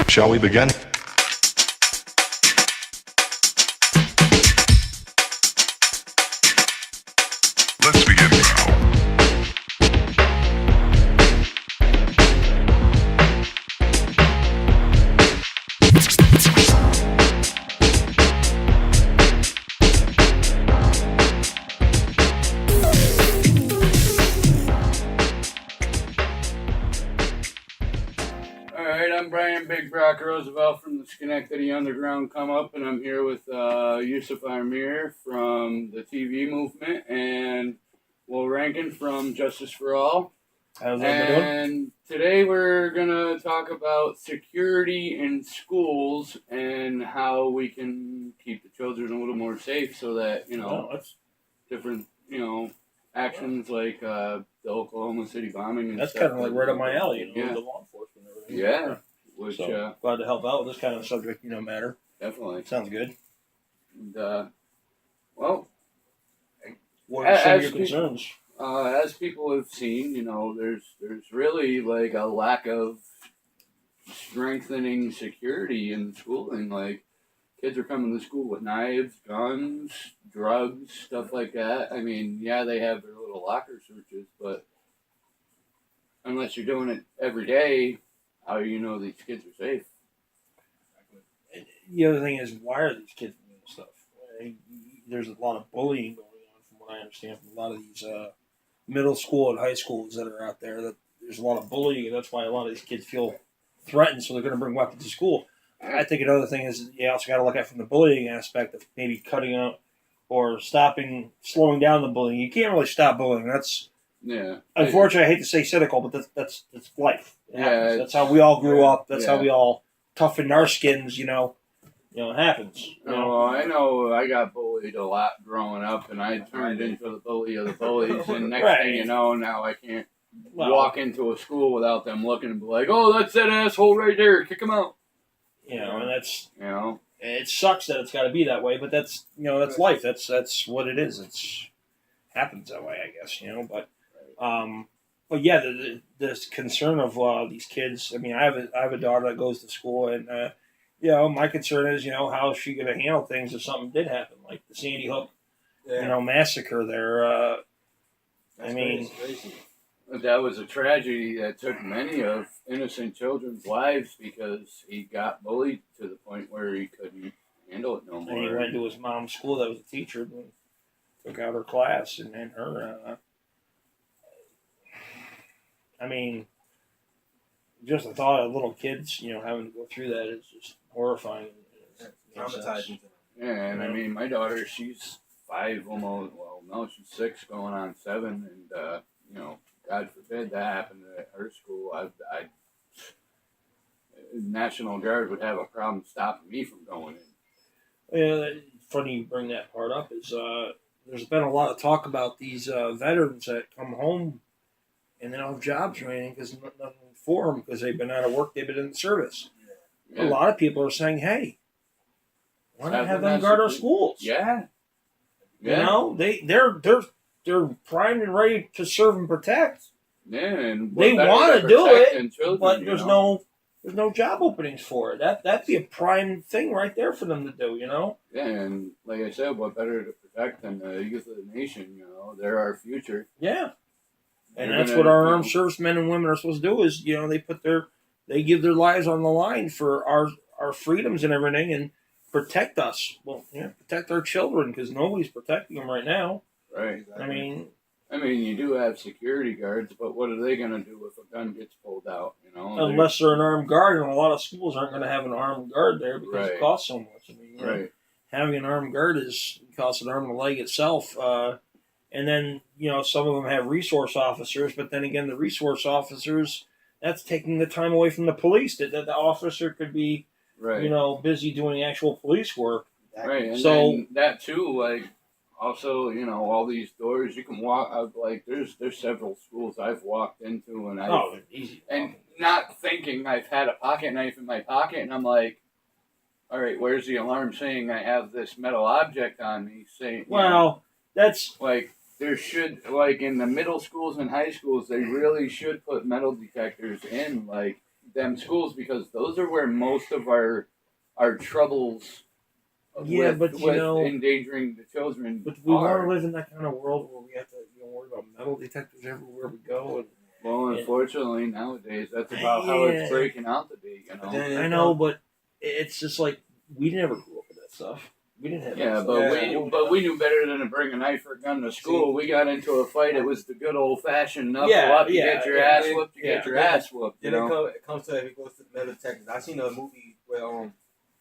Shall we begin? Let's begin now. I'm Brian Big Brock Roosevelt from the Schenectady Underground Come Up, and I'm here with Yusuf Amir from the TV movement and Will Rankin from Justice for All. How's everybody doing? And today we're going to talk about security in schools and how we can keep the children a little more safe so that, different, actions like the Oklahoma City bombing. And that's stuff kind of like right up my alley, the law enforcement and everything. Yeah. Which, glad to help out with this kind of subject, matter. Definitely. Sounds good. And, what are some of your concerns? As people have seen, there's really like a lack of strengthening security in schooling. Like, kids are coming to school with knives, guns, drugs, stuff like that. I mean, yeah, they have their little locker searches, but unless you're doing it every day, how do you know these kids are safe? The other thing is, why are these kids doing this stuff? There's a lot of bullying going on, from what I understand, from a lot of these middle school and high schools that are out there. That there's a lot of bullying, and that's why a lot of these kids feel threatened, so they're going to bring weapons to school. I think another thing is you also got to look at from the bullying aspect of maybe cutting out or slowing down the bullying. You can't really stop bullying. That's unfortunately, I hate to say cynical, but that's life. That's how we all grew up. That's how we all toughened our skins. It happens. I know I got bullied a lot growing up, and I turned into the bully of the bullies. And next thing you know, now I can't walk into a school without them looking and be like, "Oh, that's that asshole right there. Kick him out." And that's it sucks that it's got to be that way, but that's that's life. That's what it is. It's happens that way, I guess. But yeah, the concern of these kids. I mean, I have a daughter that goes to school, and my concern is how is she going to handle things if something did happen, like the Sandy Hook, massacre there. Crazy. That was a tragedy that took many of innocent children's lives because he got bullied to the point where he couldn't handle it no more. And he went to his mom's school that was a teacher and took out her class and her. Just the thought of little kids, having to go through that is just horrifying. Traumatizing. Yeah, and my daughter, she's 5 almost. Well, no, she's 6 going on 7, and God forbid that happened at her school. National Guard would have a problem stopping me from going in. Yeah, funny you bring that part up. Is there's been a lot of talk about these veterans that come home and they don't have jobs or anything because nothing for them because they've been out of work, they've been in the service. Yeah. A lot of people are saying, "Hey, why not have them guard our schools?" Yeah. They're primed and ready to serve and protect. Yeah, and they want to do it, but there's no job openings for it. That'd be a prime thing right there for them to do. Yeah, and like I said, what better to protect than the youth of the nation? They're our future. Yeah, and that's what our armed servicemen and women are supposed to do. Is they give their lives on the line for our freedoms and everything, and protect us. Well, protect our children because nobody's protecting them right now. Right. Exactly. I mean, you do have security guards, but what are they going to do if a gun gets pulled out? Unless they're an armed guard, and a lot of schools aren't going to have an armed guard there because it costs so much. Having an armed guard costs an arm and a leg itself. And then some of them have resource officers, but then again, the resource officers, that's taking the time away from the police. That the officer could be, busy doing actual police work. Right, and then that too, also, all these doors you can walk out. There's several schools I've walked into, and not thinking I've had a pocket knife in my pocket, and I'm like, all right, where's the alarm saying I have this metal object on me? That's there should in the middle schools and high schools they really should put metal detectors in them schools because those are where most of our troubles. Yeah, with, but with know, endangering the children. but we want are. to live in that kind of world where we have to worry about metal detectors everywhere we go. And, Well, unfortunately, nowadays that's about how it's breaking out to be. I know, but it's just like we never grew up with that stuff. We didn't have. Yeah, that but we knew better than to bring a knife or a gun to school. We got into a fight. It was the good old fashioned knuckle up. You get your ass whooped. You get your ass whooped. Then it comes to if it goes to the metal detectors. I seen a movie where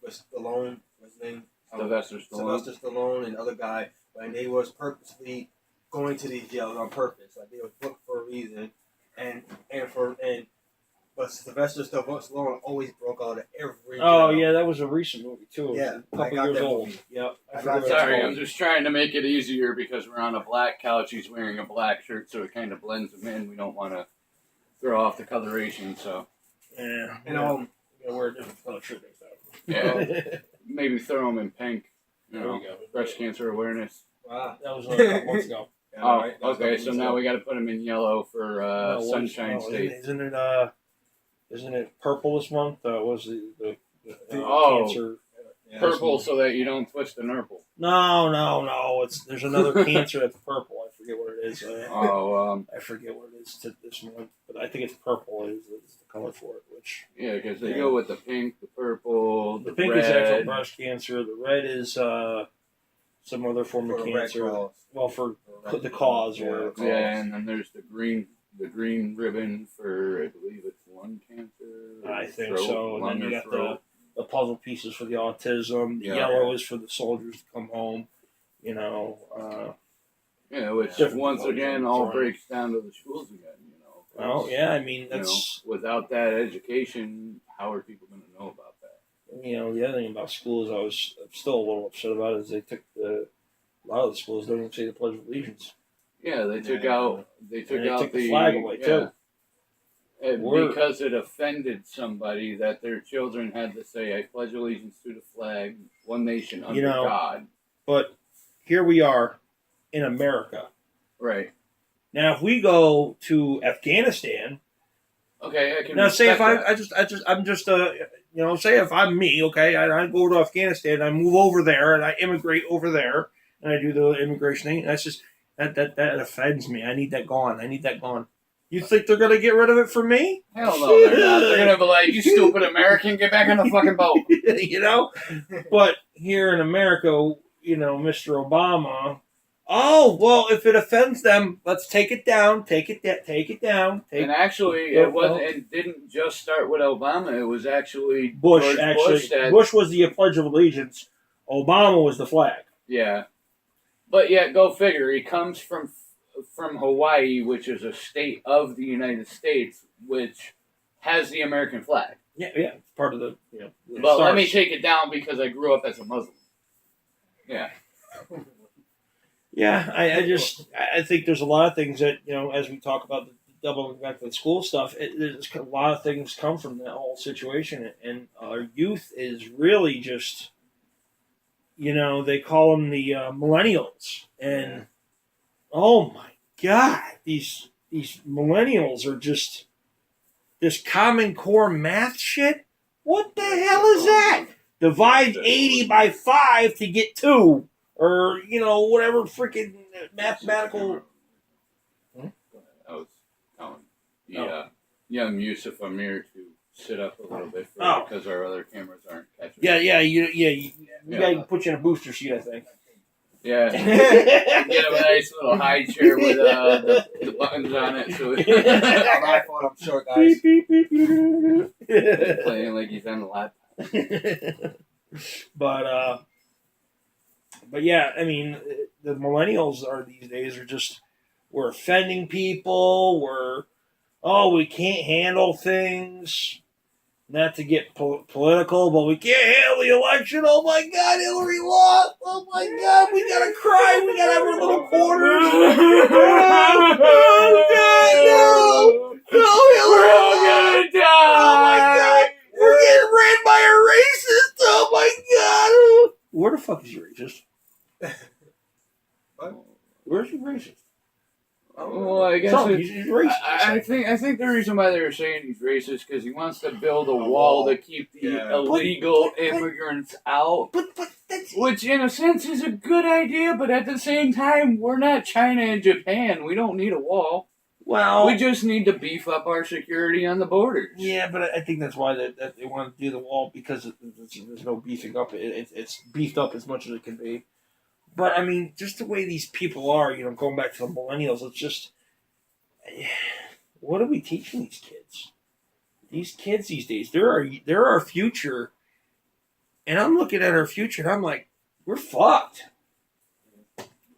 with Stallone, what's his name? Sylvester Stallone and the other guy, and they was purposely going to these jails on purpose. Like they was booked for a reason, but Sylvester Stallone always broke out of every. Oh jail. yeah, that was a recent movie too. Yeah, a couple years old. Movie. Yep. Sorry, I'm just trying to make it easier because we're on a black couch. He's wearing a black shirt, so it kind of blends him in. We don't want to throw off the coloration, so yeah, and wear a different color shirt next time. Yeah, maybe throw him in pink. There we go. Breast cancer awareness. Wow. That was a couple months ago. Okay. So now we got to put him in yellow for Sunshine State. Isn't it purple this month? Was the cancer purple this so that you don't twist the nurple? No. There's another cancer that's purple. I forget what it is. I forget what it is this month, but I think it's purple is the color for it. Which because they go with the pink, the purple, the pink red. is actual breast cancer. The red is some other form of cancer. Well, for the cause or and then there's the green ribbon for I believe it's lung cancer. I think so. And then you got the puzzle pieces for the autism. The yellow is for the soldiers to come home. Which once again all breaks down to the schools again. Well, yeah, I mean that's without that education, how are people going to know about that? The other thing about schools I'm still a little upset about is they took a lot of the schools don't even say the Pledge of Allegiance. Yeah, they took out the flag away too. And because it offended somebody that their children had to say, "I pledge allegiance to the flag, one nation under God." But here we are in America, right? Now, if we go to Afghanistan, okay, I can. Now, say if say if I'm me, okay, I go to Afghanistan, I move over there, and I immigrate over there, and I do the immigration thing. That's just that offends me. I need that gone. You think they're gonna get rid of it for me? Hell no, they're not. They're gonna be like, "You stupid American, get back on the fucking boat." But here in America, Mr. Obama. Oh well, if it offends them, let's take it down. Take it down. And actually, it didn't just start with Obama. It was actually Bush. Bush was the Pledge of Allegiance. Obama was the flag. Yeah, but go figure. He comes from Hawaii, which is a state of the United States, which has the American flag. Yeah, it's part of the. But let me take it down because I grew up as a Muslim. Yeah. Yeah, I think there's a lot of things that as we talk about the doubling back to the school stuff, there's a lot of things come from that whole situation, and our youth is really just, they call them the millennials, and oh my God, these millennials are just this Common Core math shit. What the hell is that? Divide 80 by 5 to get 2. Or, whatever freaking mathematical... I was telling young Yusuf Amir to sit up a little bit because our other cameras aren't catching. Yeah, you gotta put you in a booster seat, I think. Yeah. Get a nice little high chair with the buttons on it. So my fault, I'm short, guys. Playing like he's on the laptop. But yeah, I mean, the millennials these days are just, we're offending people. We can't handle things. Not to get political, but we can't handle the election. Oh my God, Hillary lost. Oh my God, we gotta cry. We gotta have our little corners. Oh God, no, Hillary. We're all gonna die. Oh my God, we're getting ran by a racist. Oh my God. Where the fuck is your racist? What? Where's your racist? Well, Well, I guess Trump, he's racist. I think the reason why they're saying he's racist because he wants to build a wall to keep the illegal immigrants out. But that's Which, in a sense, is a good idea, but at the same time, we're not China and Japan. We don't need a wall. well. We just need to beef up our security on the borders. Yeah, but I think that's why that they want to do the wall because there's no beefing up. It's beefed up as much as it can be. But I mean, just the way these people are, going back to the millennials, it's just, what are we teaching these kids? These kids these days, they're our future, and I'm looking at our future, and I'm like, we're fucked.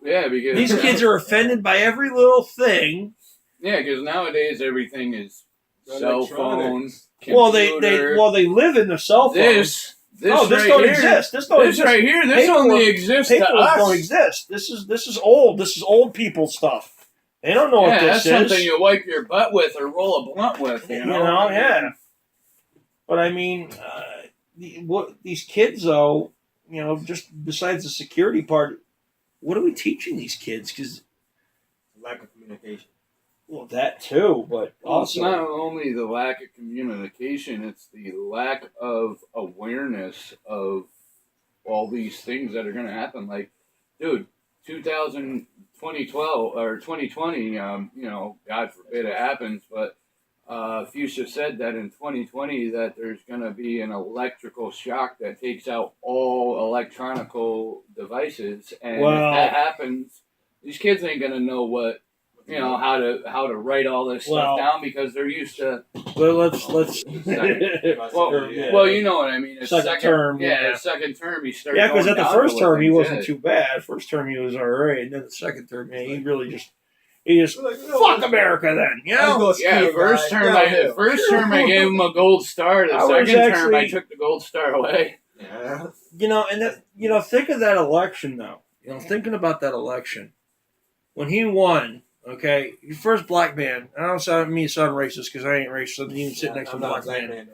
Yeah, because These kids are offended by every little thing. Yeah, because nowadays everything is cell phones. Well, Computer. they live in their cell phones. This right don't here, exist. This right here, this Paperwork- only exists to Paperwork us. don't exist. This is old. This is old people stuff. They don't know what this that's is. something you wipe your butt with or roll a blunt with. You know, Yeah. But I mean, what these kids though, just besides the security part, what are we teaching these kids? Because Lack of communication. well, that too, but Well, it's also not only the lack of communication; it's the lack of awareness of all these things that are going to happen. Like, dude, 2012 or 2020, God forbid it happens, but Fuchsia said that in 2020 that there's going to be an electrical shock that takes out all electronical devices, and if that happens, these kids ain't going to know what. How to write all this stuff down because they're used to. Well, let's. Well, you know what I mean. Second term, second term. He started. Yeah, because at the first term he wasn't too. too bad. First term he was alright, and then the second term, he really just fuck America. Then First term I gave him a gold star. The second term I took the gold star away. Yeah. And that, think of that election though. Thinking about that election when he won. Okay, first black man. I don't sound racist because I ain't racist. I'm even sitting next to a black man.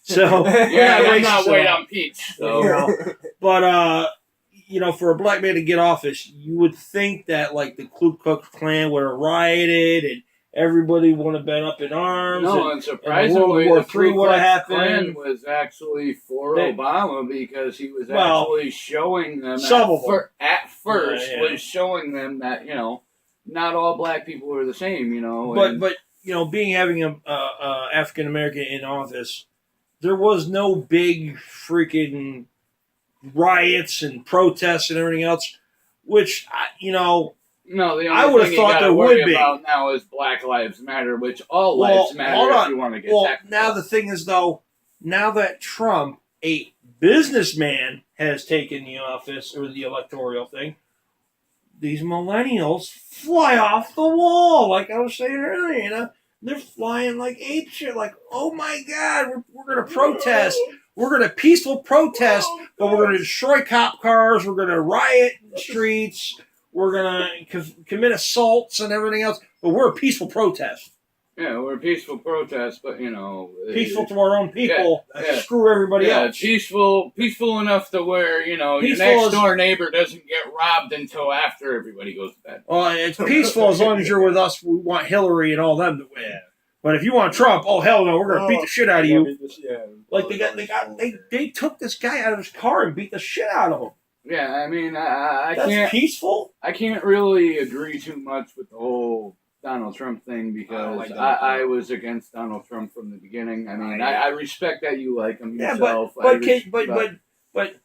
So I'm not white on peach. So. But for a black man to get office, you would think that like the Ku Klux Klan would have rioted and everybody would have been up in arms. And surprisingly, World War the Ku would have Klux happened. Klan was actually for Obama because he was actually showing them at first was showing them that not all black people were the same. But having a African American in office, there was no big freaking riots and protests and everything else, which No, the only I would have thing thought you there worry would be. about now is Black Lives Matter, which all lives matter if you want to get technical. Now the thing is though, now that Trump, a businessman, has taken the office or the electoral thing, these millennials fly off the wall, like I was saying earlier. They're flying like ape shit. Like, oh my God, we're going to protest. We're going to peaceful protest, but we're going to destroy cop cars. We're going to riot in the streets. We're going to commit assaults and everything else. But we're a peaceful protest. Yeah, we're a peaceful protest, but peaceful to our own people. Yeah. Screw everybody else. Peaceful enough to where your next door neighbor doesn't get robbed until after everybody goes to bed. Well, it's peaceful as long as you're with us. We want Hillary and all them to win. But if you want Trump, oh hell no, we're gonna beat the shit out of you. Like they took this guy out of his car and beat the shit out of him. Yeah, I mean, I That's can't. Peaceful. I can't really agree too much with the whole Donald Trump thing because I was against Donald Trump from the beginning. I mean, I respect that you like him yourself. But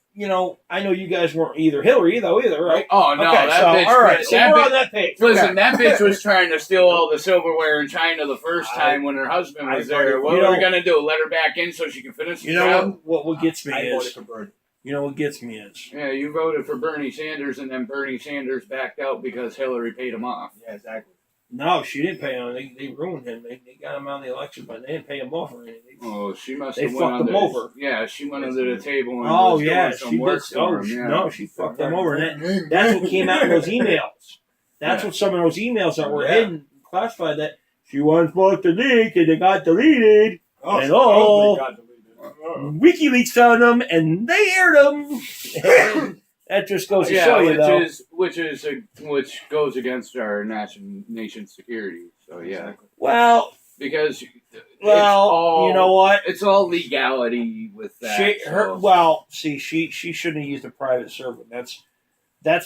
I know you guys weren't either Hillary either, right? Oh no, okay, that so, bitch. All right, so we're on that page. Listen, that bitch was trying to steal all the silverware in China the first time when her husband was there. What are we gonna do? Let her back in so she can finish the job? What gets me I voted is for Bernie. what gets me is you voted for Bernie Sanders and then Bernie Sanders backed out because Hillary paid him off. Yeah, exactly. No, she didn't pay him. They ruined him. They got him out of the election, but they didn't pay him off or anything. Oh, she must They have fucked him over. Yeah, she went under the table and Oh was yeah, doing some she work did. for him. Yeah. No, she fucked him over. And that's what came out in those emails. That's what some of those emails that were hidden, classified. That she wasn't supposed to leak, and they got deleted. WikiLeaks found them, and they aired them. That just goes to show you, though. Which goes against our nation's security. So yeah. Well, because you know what? It's all legality with that. She shouldn't have used a private server. That's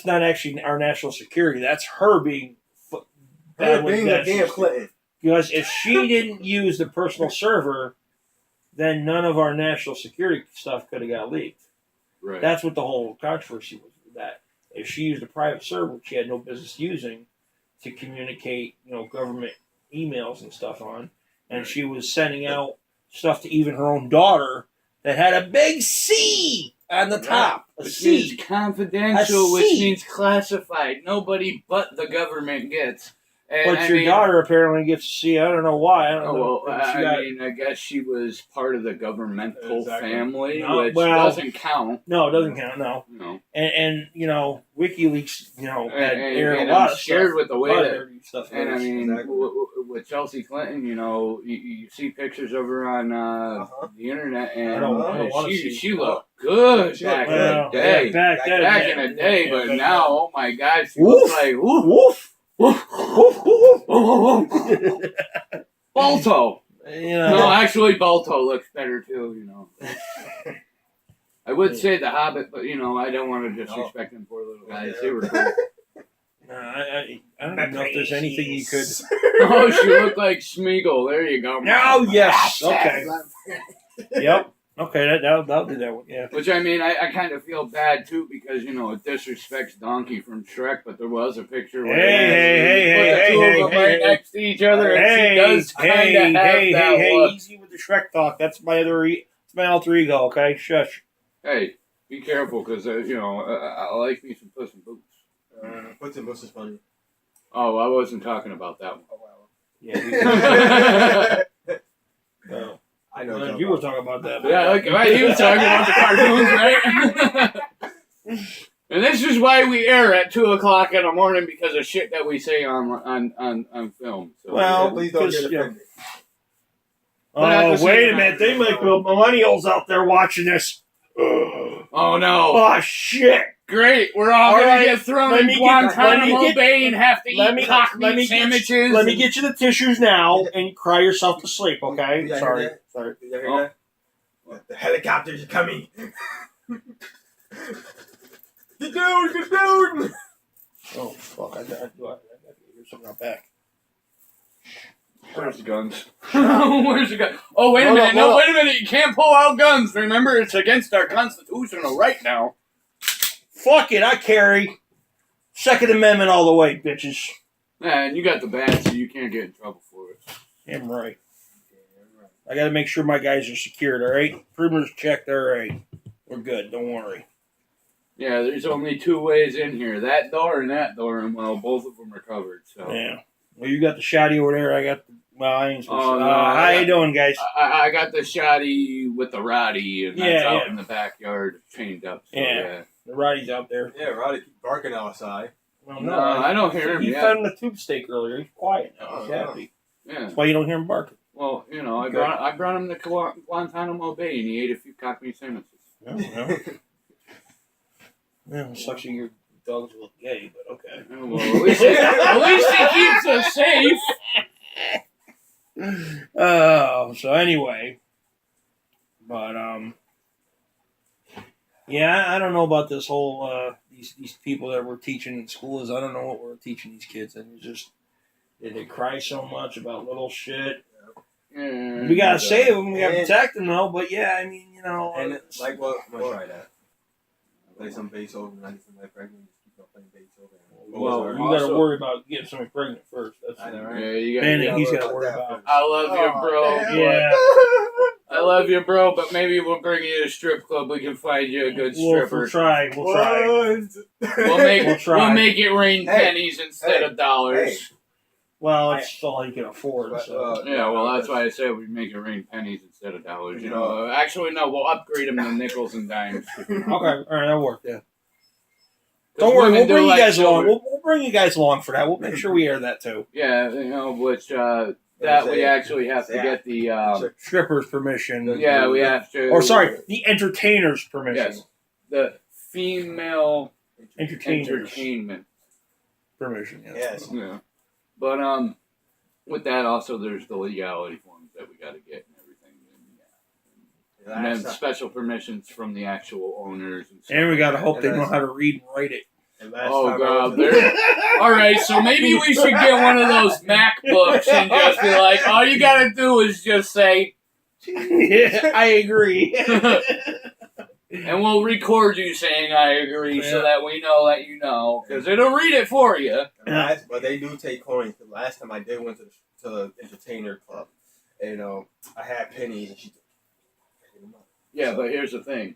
not actually our national security. That's her being a damn Clinton. Because if she didn't use the personal server, then none of our national security stuff could have got leaked. Right. That's what the whole controversy was with that. If she used a private server, which she had no business using, to communicate, government emails and stuff on, and she was sending out stuff to even her own daughter that had a big C on the top. Which means confidential, which means classified. Nobody but the government gets. And but your daughter apparently gets to see. I don't know why. I don't know. I guess she was part of the governmental family, which doesn't count. No, it doesn't count. No. And WikiLeaks, had aired a lot of scared stuff. with the way that stuff. And I mean, with Chelsea Clinton, you see pictures of her on the internet, and she looked good back in the day. Back in the day, but now, oh my God, she looks like woof. Balto. No, actually, Balto looks better too. I would say the Hobbit, but I don't want to disrespect them poor little guys. They were cool. I don't know if there's anything you could. Oh, she looked like Smeagol. There you go. Oh yes. Okay. Yep. Okay, that'll do that one, yeah. Which, I mean, I kind of feel bad, too, because, it disrespects Donkey from Shrek, but there was a picture where the two of them right next to each other, and she does kind of have that look. Easy with the Shrek talk. That's my alter ego, okay? Shush. Hey, be careful, because, I like me some Puss in Boots. Puss in Boots is funny. Oh, I wasn't talking about that one. Oh, wow. Yeah. No. I know you were talking about that. Yeah, right. He was talking about the cartoons, right? And this is why we air at 2:00 in the morning, because of shit that we say on film. So, well, please don't get offended. Oh, wait a minute! They might be millennials out there watching this. Oh no! Oh shit! Great, we're all gonna get thrown in Guantanamo Bay and have to eat cock meat sandwiches. Let me get you the tissues now and cry yourself to sleep, okay? Sorry. Did you hear that? The helicopters are coming. Get down! Oh fuck! I got to hear something out back. Where's the guns? Where's the gun? Oh, wait a minute! No, wait a minute! You can't pull out guns. Remember, it's against our constitutional right now. Fuck it, I carry. Second Amendment all the way, bitches. Man, you got the badge, so you can't get in trouble for it. Damn right. I got to make sure my guys are secured, all right? Perimeter's checked, all right. We're good, don't worry. Yeah, there's only two ways in here. That door and that door, and, well, both of them are covered, so. Yeah. Well, you got the shotty over there, I got the... Well, I ain't supposed to... how you doing, guys? I got the shotty with the Roddy, and that's out in the backyard, chained up, so yeah. The Roddy's out there. Yeah, Roddy keep barking outside. Well, no, I don't hear him yet. He yet. fed him the tube steak earlier. He's quiet now. He's happy. Yeah. That's why you don't hear him barking. Well, I brought him to Guantanamo Bay, and he ate a few cock meat sandwiches. Yeah, it sucks that your dog's a little gay, but okay. Well, at least he keeps us safe. So anyway, but yeah, I don't know about this whole these people that we're teaching in schools. I don't know what we're teaching these kids, and they cry so much about little shit. Yeah, we gotta save them, we gotta protect them, though. But yeah, I mean, and it's like what I'm gonna try that. Play some Beethoven, and I get somebody pregnant. Just keep on playing Beethoven. Well, you gotta worry about getting somebody pregnant first. That's I know, right? Yeah, you gotta. He's gotta worry about. I love you, bro. Yeah. I love you, bro, but maybe we'll bring you to a strip club. We can find you a good stripper. We'll try. We'll make it rain pennies instead of dollars. Hey. Well, it's all you can afford. So. Yeah, well, that's why I said we make it rain pennies instead of dollars. Actually, no, we'll upgrade them to nickels and dimes. Okay, all right, that'll work. Yeah. Don't worry, we'll bring you guys along. We'll bring you guys along for that. We'll make sure we air that too. Yeah, which that we actually have to get the stripper's permission. Yeah, we have to. Or sorry, the entertainer's permission. Yes, the female Entertainers. entertainment. Permission. Yes. Yeah. But with that also there's the legality forms that we got to get and everything. And then special permissions from the actual owners. And we gotta hope they know how to read and write it. Oh God! All right, so maybe we should get one of those MacBooks and just be like, all you gotta do is just say, yeah, I agree. and we'll record you saying I agree, so that we know that you know, because it'll read it for you. But they do take coins. The last time I did went to the entertainer club, and I had pennies, and she took them up. Yeah, but here's the thing.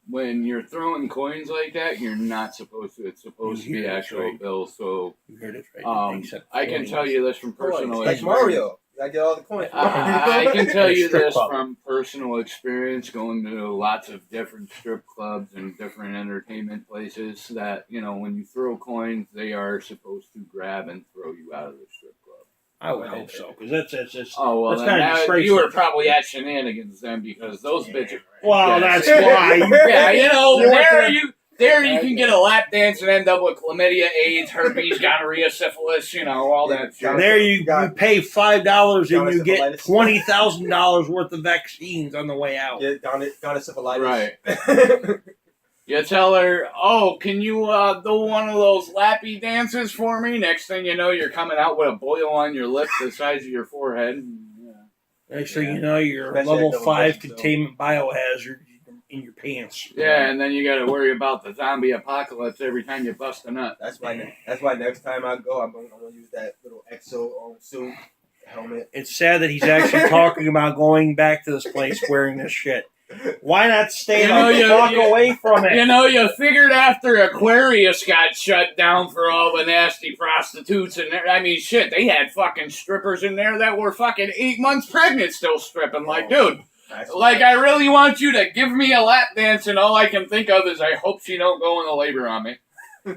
When you're throwing coins like that, you're not supposed to. It's supposed to be actual bills. So, I can tell you this from personal experience. Like Mario, I get all the coins. I can tell you this from personal experience, going to lots of different strip clubs and different entertainment places. That when you throw coins, they are supposed to grab and throw you out of the strip club. I would hope so, because that's oh well, that's kind of disgraceful. You were probably at shenanigans then, because those bitches. Well, that's why. Yeah, there you can get a lap dance and end up with chlamydia, AIDS, herpes, gonorrhea, syphilis, all that shit. There you pay $5 and you get $20,000 worth of vaccines on the way out. Yeah, gonosyphilitis. Right. You tell her, oh, can you do one of those lappy dances for me? Next thing you know, you're coming out with a boil on your lip the size of your forehead. Next thing you know, you're a level 5 containment biohazard in your pants. Yeah, and then you got to worry about the zombie apocalypse every time you bust a nut. That's why next time I go, I'm going to use that little exo suit helmet. It's sad that he's actually talking about going back to this place wearing this shit. Why not stay and walk away from it? You figured after Aquarius got shut down for all the nasty prostitutes and shit, they had fucking strippers in there that were fucking 8 months pregnant still stripping. Like, dude, I really want you to give me a lap dance, and all I can think of is I hope she don't go into labor on me.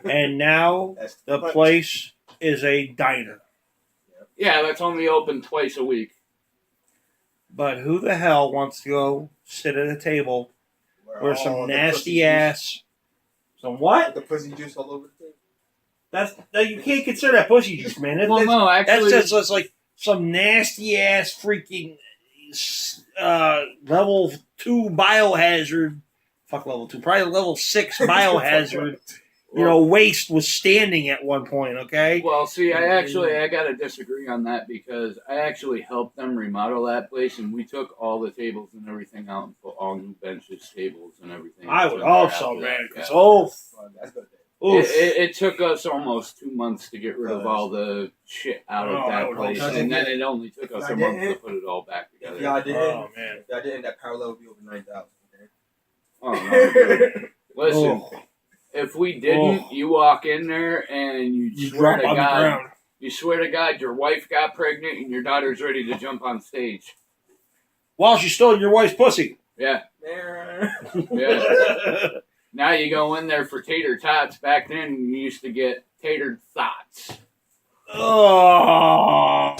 And now the place is a diner. Yeah, that's only open twice a week. But who the hell wants to go sit at a table where some nasty ass, some what? The pussy juice all over the table. You can't consider that pussy juice, man. No, actually, that's just like some nasty ass freaking level 2 biohazard. Fuck level 2, probably level 6 biohazard. Waste was standing at one point, okay? Well, see, I got to disagree on that, because I actually helped them remodel that place, and we took all the tables and everything out and put all new benches, tables, and everything. I would hope so, man. That's good. It took us almost 2 months to get rid of all the shit out of that place, and then it only took us a month to put it all back together. If y'all didn't, that parallel would be over 9,000. Oh, no. Listen. If we didn't, you walk in there and you swear to God, your wife got pregnant and your daughter's ready to jump on stage. While she's still in your wife's pussy. Yeah. Yeah. Now you go in there for tater tots. Back then, you used to get tater thoughts. Oh.